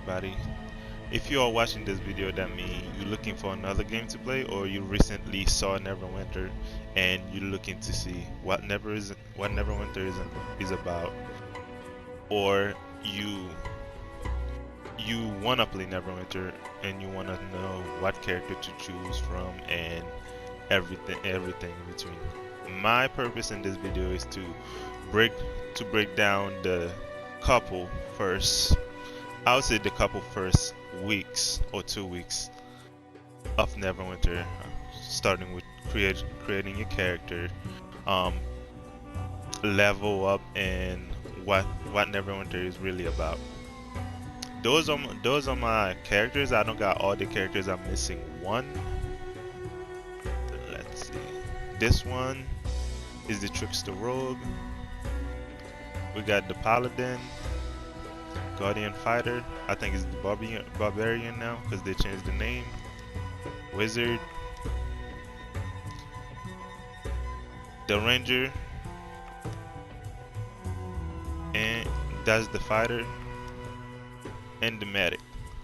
everybody. If you are watching this video, that means you're looking for another game to play, or you recently saw Neverwinter and you're looking to see what Neverwinter is about, or you wanna play Neverwinter and you wanna know what character to choose from and everything in between. My purpose in this video is to break down the couple first. I would say the couple first weeks or 2 weeks of Neverwinter, starting with creating your character, um, level up, and what Neverwinter is really about. Those are my characters. I don't got all the characters. I'm missing one. Let's see. This one is the Trickster Rogue. We got the Paladin, Guardian Fighter. I think it's the Barbarian now because they changed the name. Wizard, the Ranger, and that's the Fighter, and the Medic.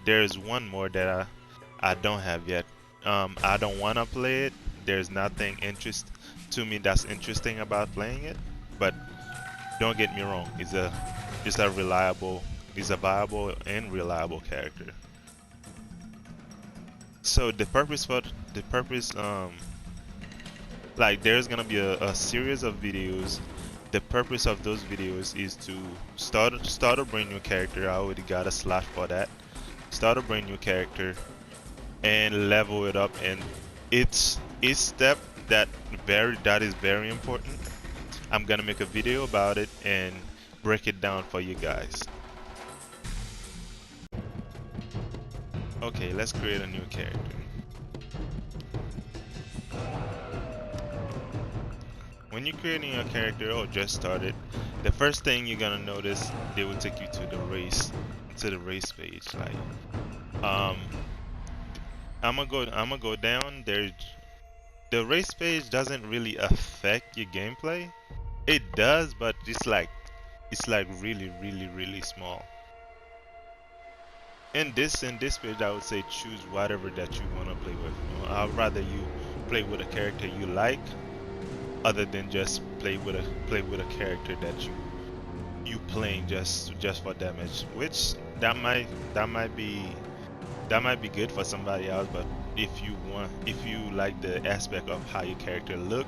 There's one more that I don't have yet. I don't want to play it. There's nothing to me that's interesting about playing it, but don't get me wrong, it's a viable and reliable character. So the purpose, like there's gonna be a series of videos. The purpose of those videos is to start a brand new character. I already got a slot for that. Start a brand new character and level it up, and it's each step that is very important. I'm gonna make a video about it and break it down for you guys. Okay, let's create a new character. When you're creating a character or just started, the first thing you're gonna notice, they will take you to the race page. Like, I'm gonna go down there. The race page doesn't really affect your gameplay. It does, but it's like really small. In this page, I would say choose whatever that you want to play with. I'd rather you play with a character you like, other than just play with a character that you playing just for damage. Which that might be good for somebody else, but if you like the aspect of how your character look,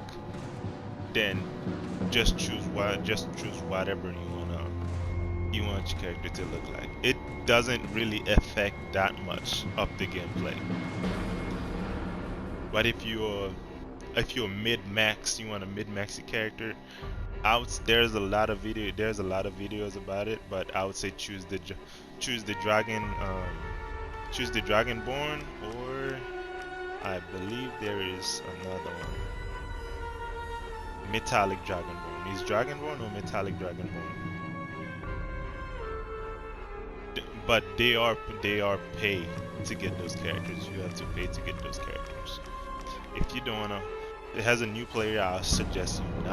then just choose whatever you want your character to look like. It doesn't really affect that much of the gameplay. But if you're mid-max, you want a mid-max character, there's a lot of videos about it, but I would say choose the Dragonborn, or I believe there is another one. Metallic Dragonborn. Is Dragonborn or Metallic Dragonborn? But they are paid to get those characters. You have to pay to get those characters. If you don't wanna, it has a new player. I suggest you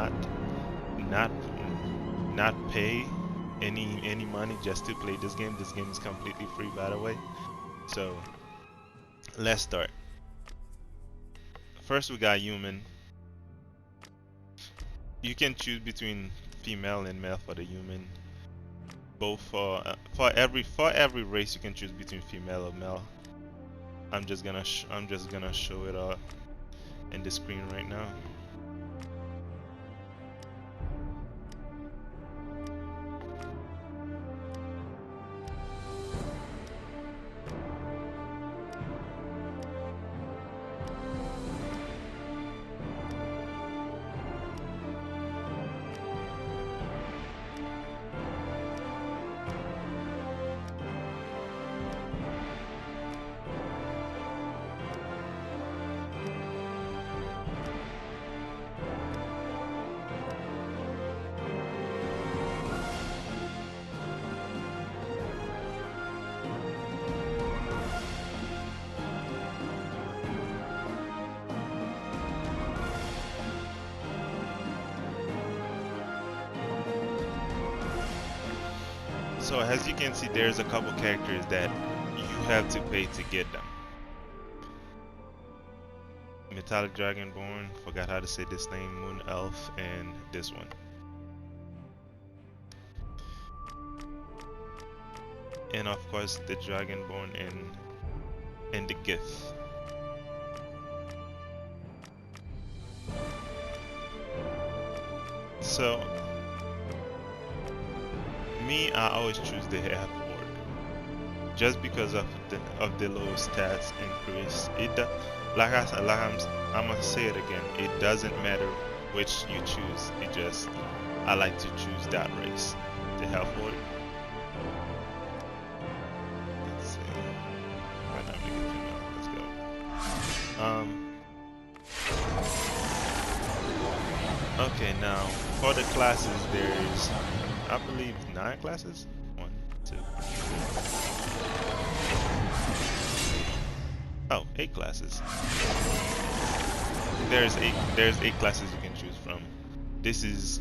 not pay any money just to play this game. This game is completely free, by the way. So let's start. First, we got human. You can choose between female and male for the human. Both for every race, you can choose between female or male. I'm just gonna show it up in the screen right now. So as you can see, there's a couple characters that have to pay to get them. Metallic Dragonborn, forgot how to say this name, Moon Elf, and this one. And of course the Dragonborn and the gift. So me, I always choose the half orc just because of the low stats increase. I'm gonna say it again. It doesn't matter which you choose. It just I like to choose that race, the half orc. Let's see. Right now we can turn on. Let's go. Okay, now for the classes, there's I believe 9 classes. 1, 2. Oh, 8 classes. There's 8 classes you can choose from. This is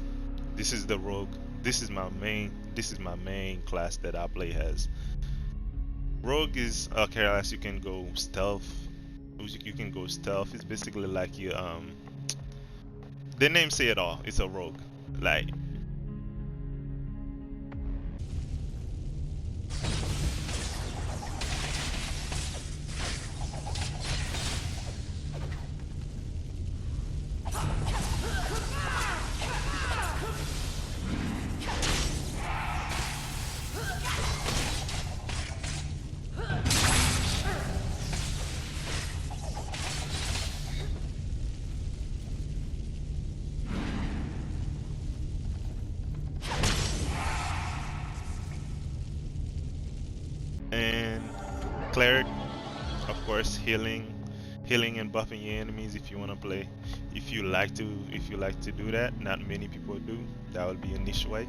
the rogue. This is my main class that I play as. Rogue is a class you can go stealth. You can go stealth. It's basically like you the name say it all. It's a rogue. Like and cleric, of course, healing and buffing your enemies if you want to play. If you like to do that, not many people do. That would be a niche way.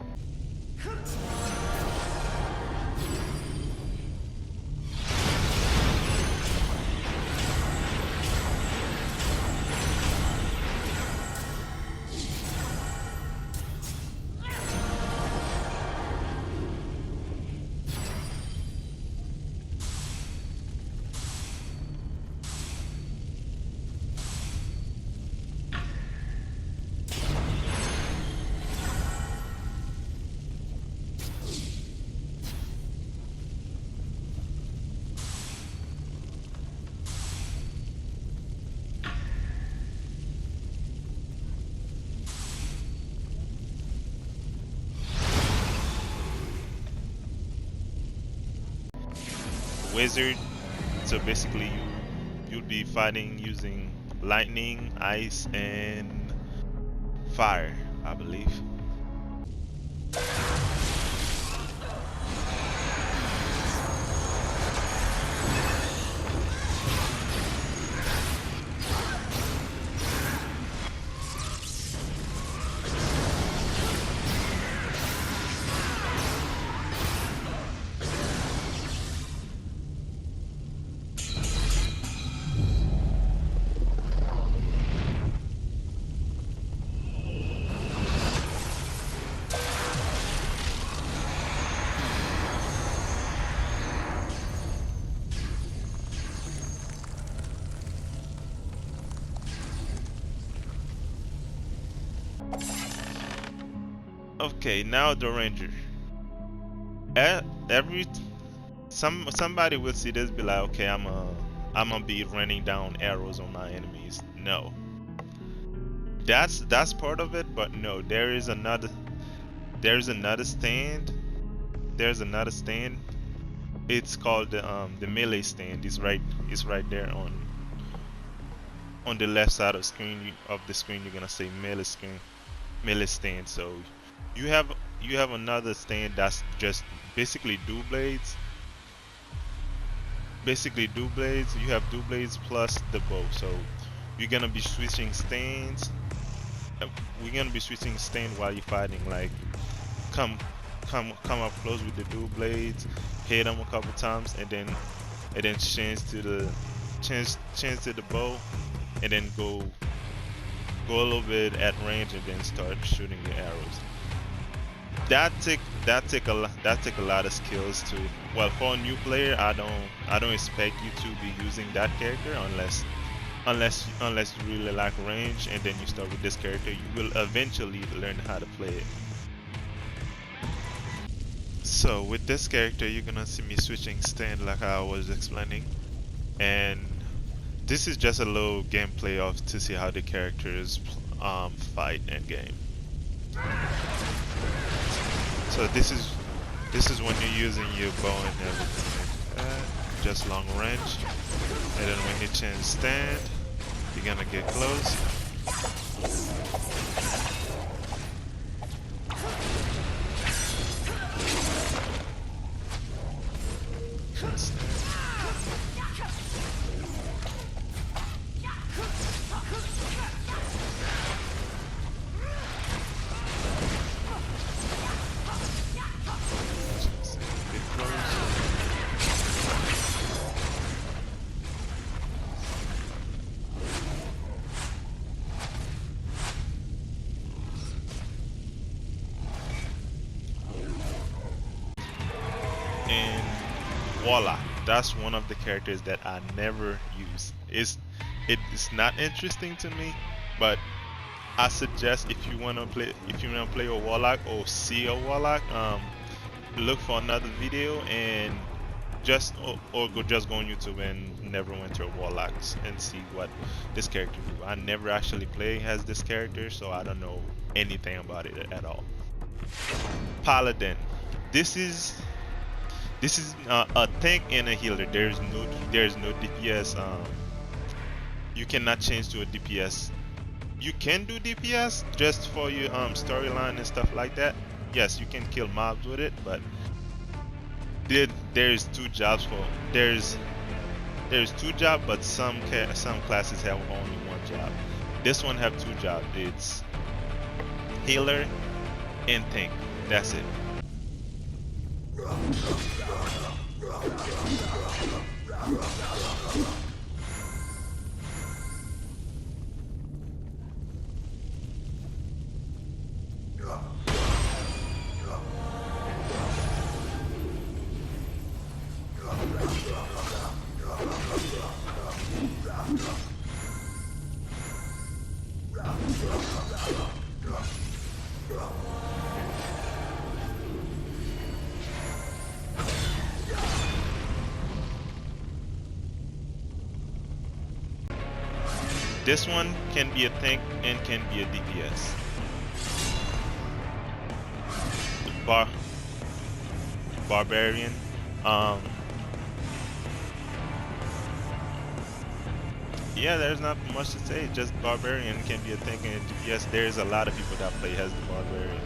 Wizard, so basically you'll be fighting using lightning, ice, and fire, I believe. Okay, now the ranger. Somebody will see this, be like, okay, I'm gonna be running down arrows on my enemies. No, that's part of it, but no, there's another stand. There's another stand. It's called the melee stand. It's right there on the left side of the screen. You're gonna say melee stand. So you have another stand that's just basically dual blades. You have dual blades plus the bow. So you're gonna be switching stands. We're gonna be switching stand while you're fighting. Like come up close with the dual blades, hit them a couple times, and then change to the bow, and then go a little bit at range, and then start shooting your arrows. that take a lot of skills to. Well, for a new player, I don't expect you to be using that character unless you really like range, and then you start with this character. You will eventually learn how to play it. So with this character, you're gonna see me switching stand like I was explaining, and this is just a little gameplay of to see how the characters fight in game. So this is when you're using your bow and everything like that, just long range, and then when you change stand, you're gonna get close. And voila, that's one of the characters that I never use. It's not interesting to me, but I suggest if you wanna play a warlock or see a warlock, look for another video and just go on YouTube and Neverwinter Warlocks and see what this character do. I never actually play as this character, so I don't know anything about it at all. Paladin. This is a tank and a healer. There's no DPS. You cannot change to a DPS. You can do DPS just for your storyline and stuff like that. Yes, you can kill mobs with it, but there's two jobs for there's two jobs, but some classes have only one job. This one have two jobs. It's healer and tank. That's it. This one can be a tank and can be a DPS. Barbarian. Yeah, there's not much to say. Just barbarian can be a tank and a DPS. There's a lot of people that play as the barbarian.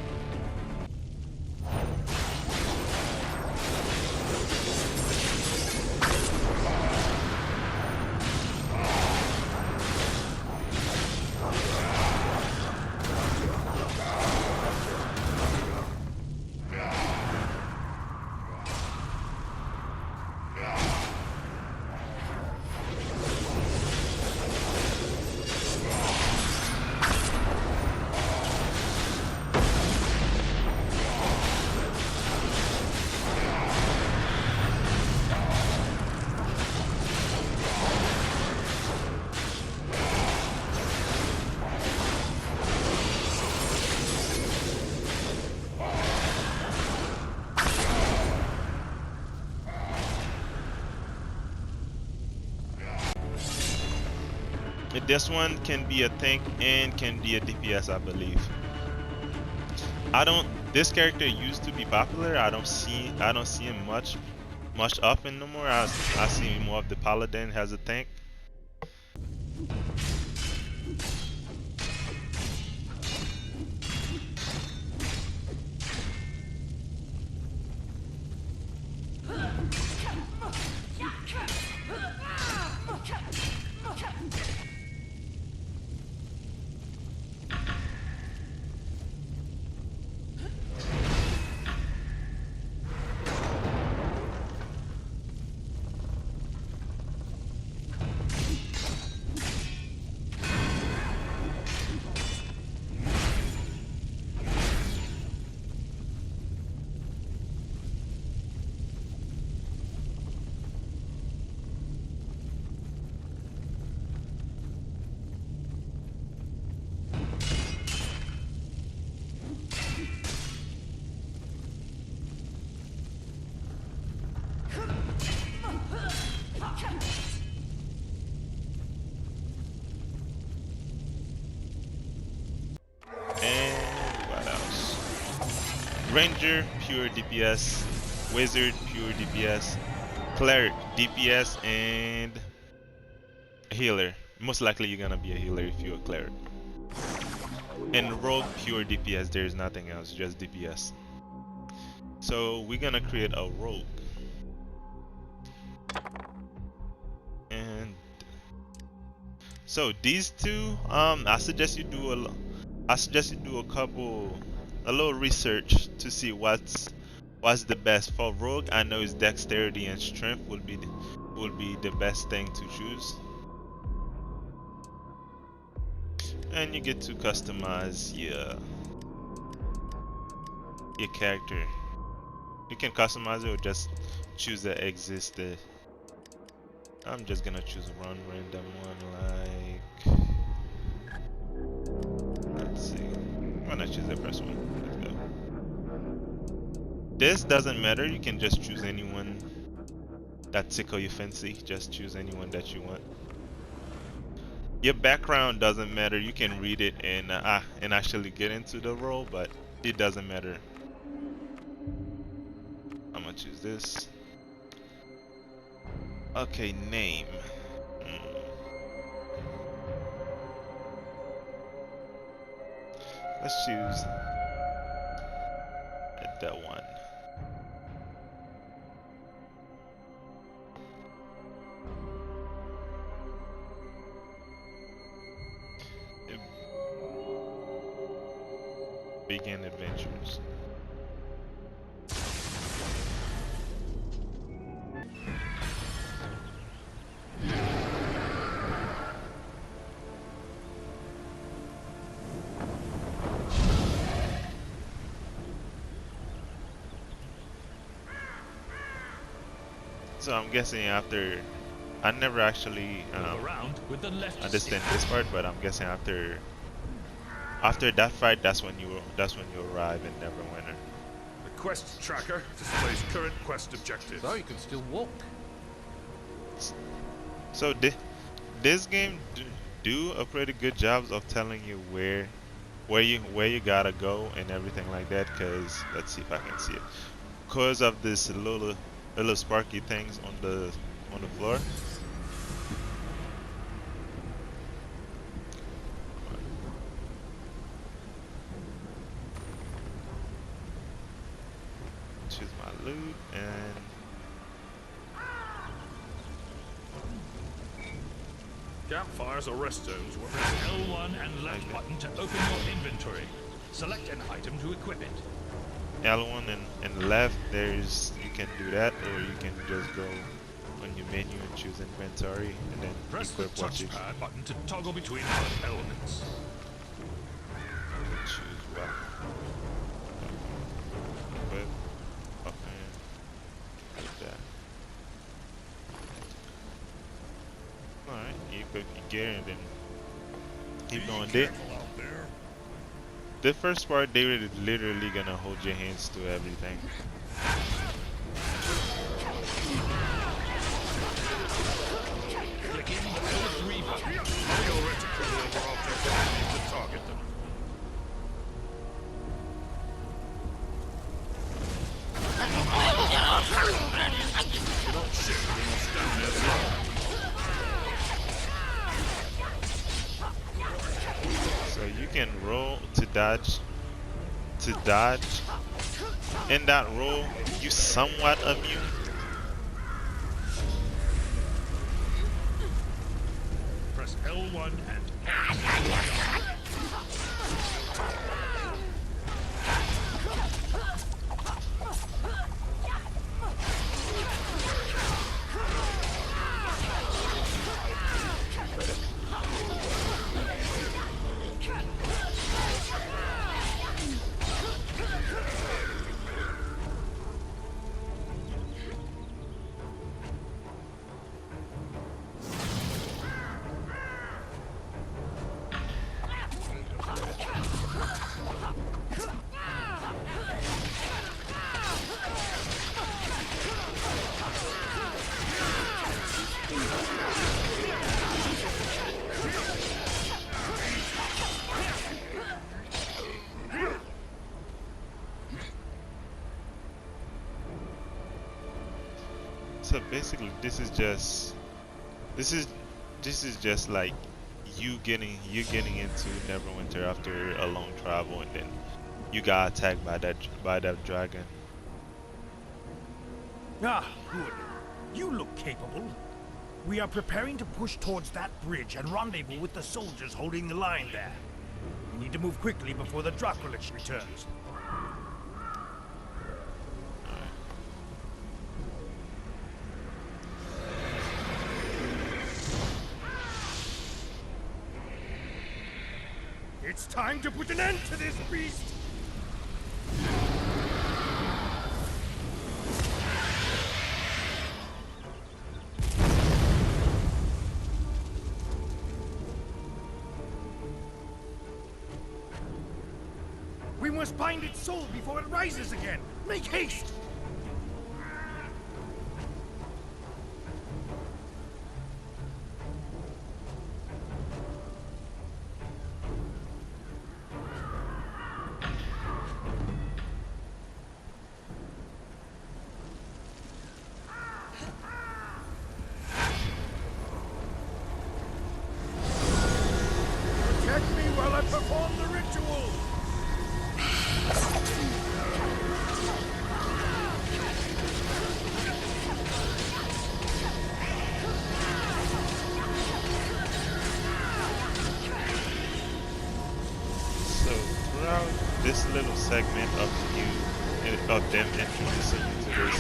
This one can be a tank and can be a DPS, I believe. This character used to be popular. I don't see him much often no more. I see more of the paladin as a tank. Ranger, pure DPS. Wizard, pure DPS. Cleric, DPS, and healer. Most likely you're gonna be a healer if you're a cleric. And rogue, pure DPS. There's nothing else, just DPS. So we're gonna create a rogue. And so these two, I suggest you do a little research to see what's the best for rogue. I know his dexterity and strength will be the best thing to choose. And you get to customize your character. You can customize it or just choose the existed. I'm just gonna choose a random one, like, let's see. I'm gonna choose the first one. Let's go. This doesn't matter. You can just choose anyone that tickle your fancy. Just choose anyone that you want. Your background doesn't matter. You can read it and actually get into the role, but it doesn't matter. I'm gonna choose this. Okay, name. Let's choose that one. Begin adventures. So I'm guessing after, I never actually understand this part, but I'm guessing after that fight, that's when you arrive in Neverwinter. The quest tracker displays current quest objectives. So you can still walk. So this game do a pretty good job of telling you where you gotta go and everything like that. Cause let's see if I can see it. Cause of this little sparky things on the floor. Choose my loot and Campfires or rest zones will Press L1 and left button to open your inventory. Select an item to equip it. L1 and left, you can do that, or you can just go on your menu and choose inventory and then Press the equip what you touchpad button to toggle between both elements. choose what. Equip. Okay. Like that. Alright, you equip your gear and then keep going there. The first part, they were literally gonna hold your hands to everything. Clicking the L3 button. Your reticle over objects to target them. You're not shit, you must stand there slow. So you can roll to dodge. In that roll, you somewhat immune. Press L1 and So basically, this is this is just like you getting into Neverwinter after a long travel, and then you got attacked by that dragon. Ah, good. You look capable. We are preparing to push towards that bridge and rendezvous with the soldiers holding the line there. We need to move quickly before the Dracolich returns. It's time to put an end to this beast! We must find its soul before it rises again! Make haste! Protect me while I perform the ritual! So throughout this little segment of them introducing you to this,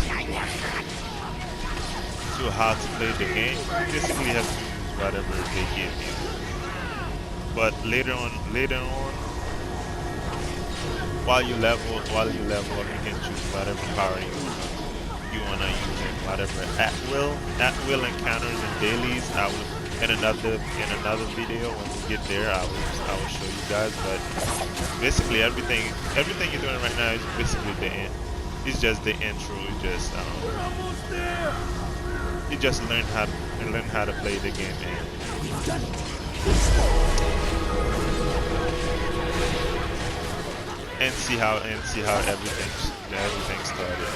to how to play the game, you basically have to use whatever they give you. But later on, while you level up, you can choose whatever power you wanna use, and whatever at will encounters and dailies. I will in another video when we get there. I will show you guys. But basically everything you're doing right now is basically the end. It's just the intro. It's just We're almost there! you just learn how to play the game, and see how everything started.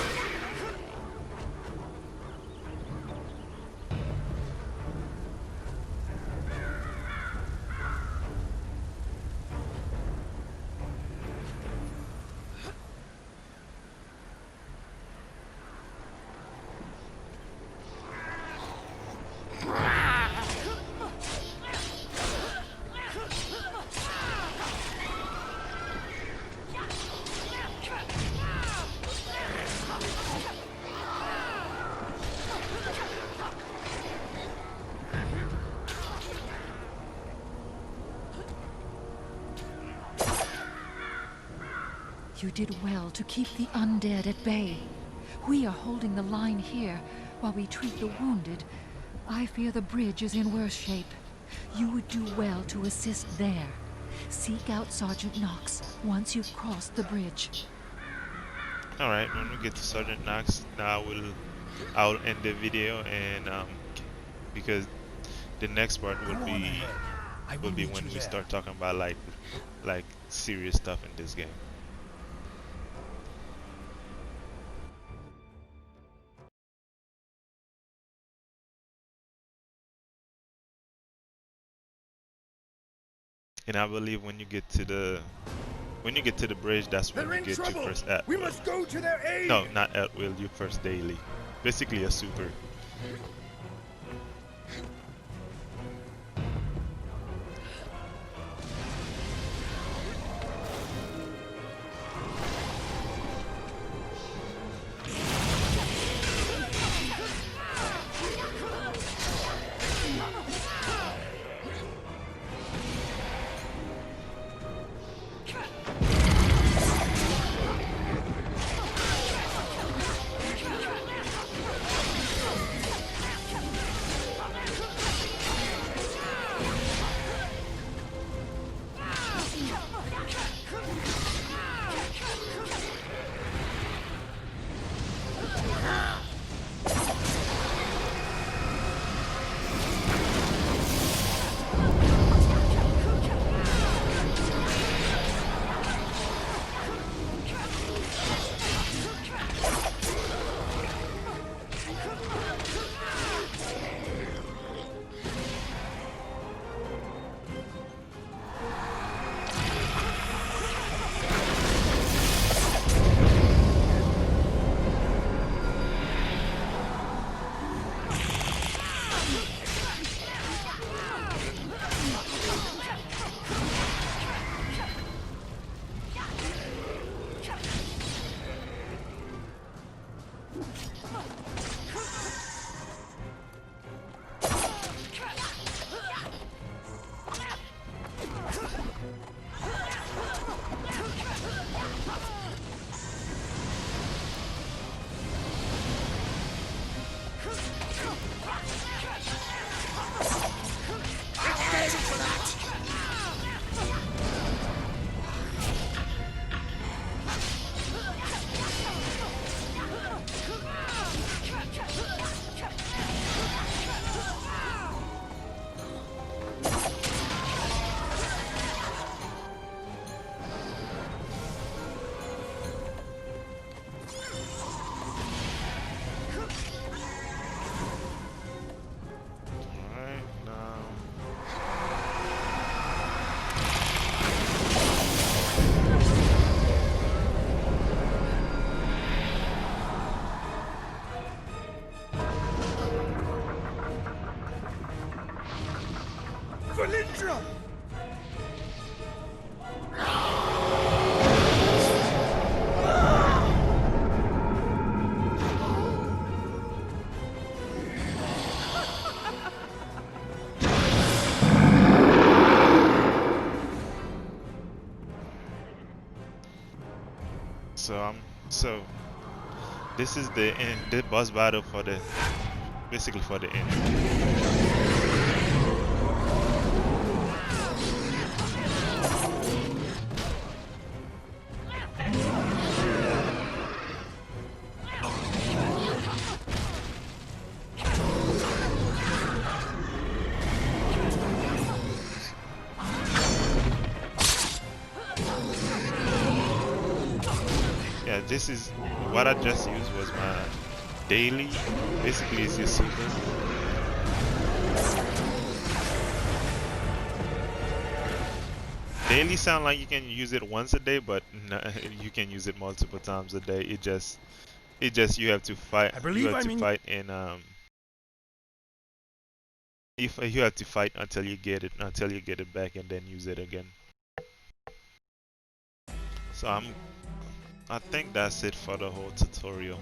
You did well to keep the undead at bay. We are holding the line here while we treat the wounded. I fear the bridge is in worse shape. You would do well to assist there. Seek out Sergeant Knox once you've crossed the bridge. Alright, when we get to Sergeant Knox, now I'll end the video, and because the next part will be when we start talking about like serious stuff in this game. And I believe when you get to the bridge, that's when They're you in get trouble! your first at We will. must go to their aid! No, not at will, your first daily. Basically a super. So this is the end, the boss battle for the basically for the end. Yeah, this is what I just used was my daily. Basically, it's your super. Daily sound like you can use it once a day, but you can use it multiple times a day. It just you have to fight. I You believe have to I'm in. fight in if you have to fight until you get it back and then use it again. So I think that's it for the whole tutorial.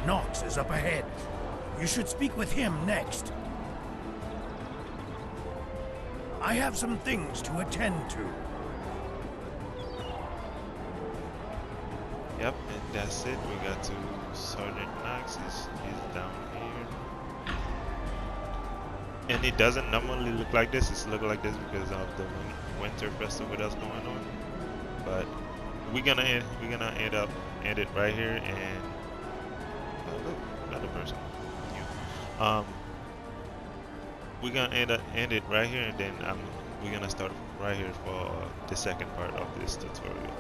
Nox is up ahead. You should speak with him next. I have some things to attend to. Yep, and that's it. We got to Sergeant Knox is down here. And it doesn't normally look like this. It's look like this because of the winter festival that's going on. But we're gonna end it right here and look, another person. You. We're gonna end it right here and then we're gonna start right here for the second part of this tutorial.